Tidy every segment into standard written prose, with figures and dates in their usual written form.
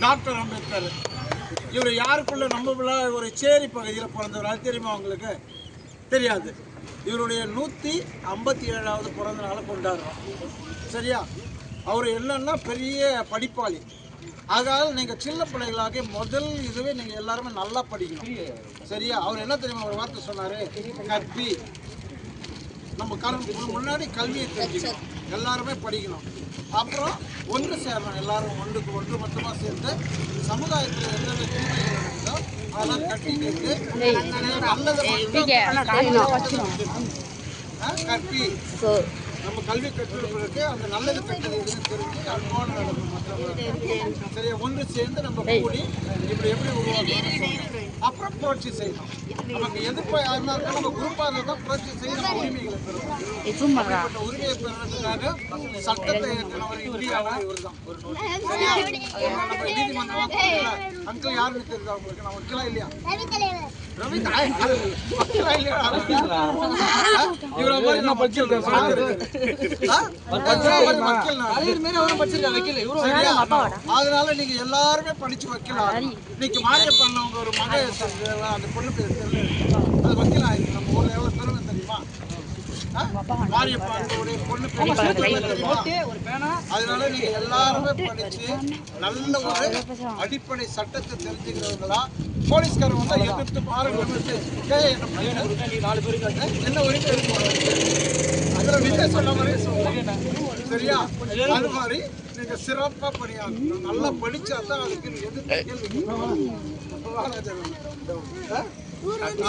Doctor Ambedkar இவர் யாருக்குள்ள நம்ம ஒரு சேரி பகுதியில் பிறந்தவர். அது தெரியுமா உங்களுக்கு? தெரியாது. இவருடைய 157வது பிறந்த நாளை கொண்டாடுறோம். சரியா? அவர் என்னன்னா பெரிய படிப்பாளி. அதனால நீங்கள் சின்ன பிள்ளைகளாக முதல் இதுவே நீங்கள் எல்லாருமே நல்லா படிக்கணும். சரியா? அவர் என்ன தெரியுமா ஒரு வார்த்தை சொன்னார், கல்வி. நம்ம முன்னாடி கல்வியை தெரிஞ்சுக்கணும், எல்லாருமே படிக்கணும், அப்புறம் ஒன்று சேரணும். எல்லாரும் ஒன்று மொத்தமாக சேர்ந்து சமுதாயத்தில் எந்தெந்த தீமைகள் நடக்குதோ அதெல்லாம் கட்டிக்கிட்டு கல்வி நம்ம கல்வி கற்றுக்கிறதுக்கு அந்த நல்லது கட்டது எதுன்னு தெரிஞ்சு அன்போடு நடக்கும். மற்றவங்க சரியா ஒன்று சேர்ந்து நம்ம கூடி இப்படி எப்படி உருவாக்கணும், அப்புறம் புரட்சி செய்யணும். நமக்கு எதிர்ப்பு யாருன்னா நம்ம குரூப்பாக தான் புரட்சி செய்ய நம்ம உரிமைகளை பெறணும். அப்படிப்பட்ட உரிமையை பெறதுக்காக சட்டத்தை ஏற்றினவர் இந்தியாவில் இவர் தான். சரியா? நம்ம நீதிமன்றம் அங்கிள் யாருன்னு தெரியுது அவங்களுக்கு? நான் வக்கீலா இல்லையா? ரவி வக்கீலா இல்லையா? இவரை மாதிரி நான் வக்கீல் அதனால நீங்க எல்லாருமே படிச்சு வைக்கலாம். இன்னைக்கு மாரியப்பன் அவங்க ஒரு மக அந்த பொண்ணு பேர் அது வக்கீல் ஆயிருக்கு. நம்ம ஊர்ல எவ்வளவு பெருமை தெரியுமா? மாரியப்பனுடைய பொண்ணு பேர். அதனால நீங்க எல்லாருமே படிச்சு நல்ல ஒரு அடிப்படை சட்டத்தை தெரிஞ்சுக்கிறவங்களா போலீஸ்காரன் வந்தா எதிர்த்து பாருங்க. என்ன உரிமை சொன்ன மாதிரி சரியா? அது மாதிரி நீங்க சிறப்பா பணியாகணும். நல்லா படிச்சா தான் அதுக்கு எதிர்த்து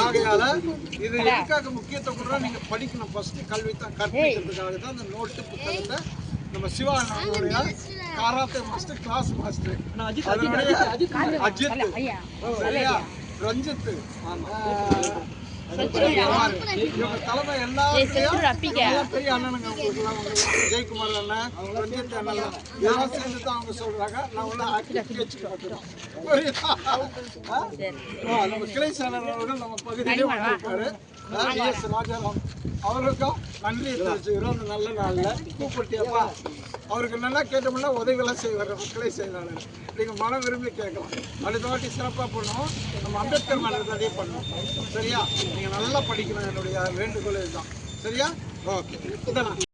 ஆகையால இது எதுக்காக முக்கியத்துவம் கொடுறா? நீங்க படிக்கணும். ஃபர்ஸ்ட் கல்வி தான் கற்பிக்கிறதுக்காக தான் இந்த நோட்டு புத்தகத்தை நம்ம சிவா நம்மளுடைய காராத்தே மாஸ்டர், கிளாஸ் மாஸ்டர் அஜித், சரியா, ரஞ்சித், தலைமை எல்லாரும் பெரிய அண்ணனுங்க. ஜெயக்குமார் அண்ணன், ரஞ்சித் அண்ணன் எல்லாம் சேர்ந்து தான் அவங்க சொல்றாங்க. நான் உள்ள நம்ம கிளை செயலாளர்கள் நம்ம பகுதியிலே வந்திருக்காரு ராஜாராம். அவருக்கும் நன்றி தெரிவிச்சுக்கிறோம். அந்த நல்ல நாளில் கூப்பிட்டியப்பா அவருக்கு நல்லா கேட்டோம்னா உதவியெல்லாம் செய்வார் நம்ம கிளை செயலாளர். நீங்கள் மனம் விரும்பி கேட்கலாம். அடுத்த வாட்டி சிறப்பாக பண்ணுவோம். நம்ம அம்பேத்கர் மலர் அதே பண்ணுவோம். சரியா? நீங்கள் நல்லா படிக்கணும். என்னுடைய வேண்டுகோள் இதுதான். சரியா? ஓகே.